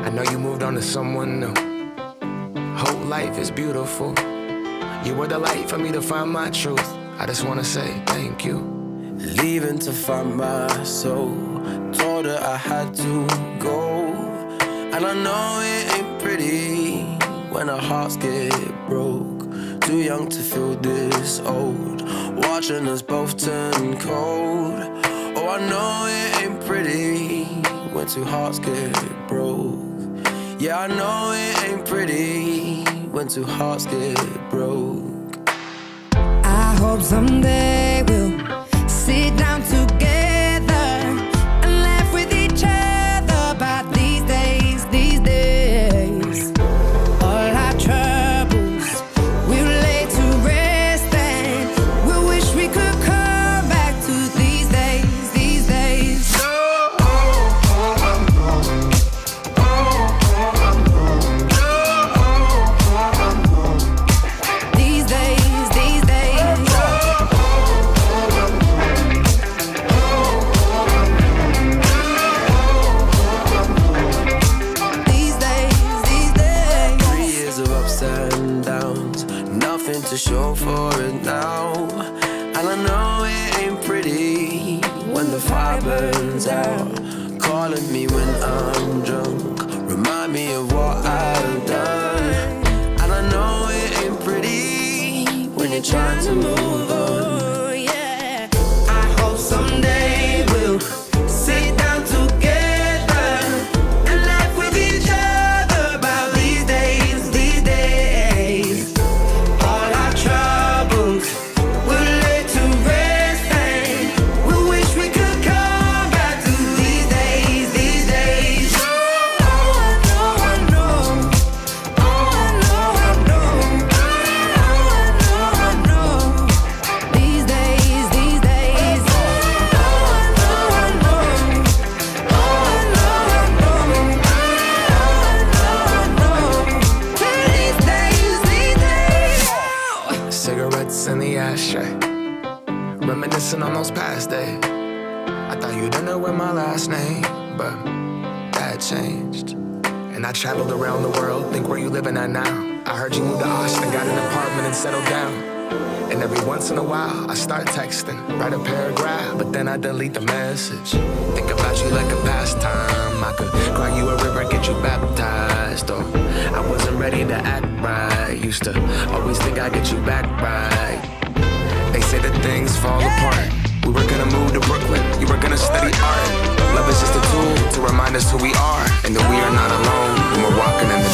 I know you moved on to someone new. Whole life is beautiful. You were the light for me to find my truth. I just wanna say thank you. Leaving to find my soul. Told her I had to go. And I know it ain't pretty when our hearts get broke. Too young to feel this old, watching us both turn cold. Oh, I know it ain't pretty when two hearts get broke. Yeah, I know it ain't pretty when two hearts get broke. I hope someday we'll sit down together and laugh with each other about these days, these days. All our troubles we'll lay to rest, and we'll wish we could come back to these days, these days. These days, these days. These days, these days. 3 years of ups and downs, nothing to show for it now. And I know it ain't pretty when the fire burns out. Calling me when I'm drunk, remind me of what I've done. And I know it ain't pretty when you're trying to move on. Oh, yeah. I hope someday we'll sit down together and laugh with each other about these days, these days. All our troubles we'll lay to rest, and we wish we could come back to these days, these days. Oh, I know, I know. Oh, I know, I know. Oh, I know, I know. These days, these days. Oh, I know, I know. Oh, I know, I know. Oh, I know, I know. These days, these days. Cigarettes in the ashtray, reminiscing on those past days. I thought you didn't know my last name, but that changed. And I traveled around the world, think where you living at now. I heard you moved to Austin, got an apartment and settled down. And every once in a while, I start texting, write a paragraph, but then I delete the message. Think about you like a pastime. I could cry you a river, get you baptized. Or I wasn't ready to act right. Used to always think I'd get you back right. They say that things fall apart. We were gonna move to Brooklyn, you were gonna study art. Love is just a tool to remind us who we are, and that we are not alone when we're walking in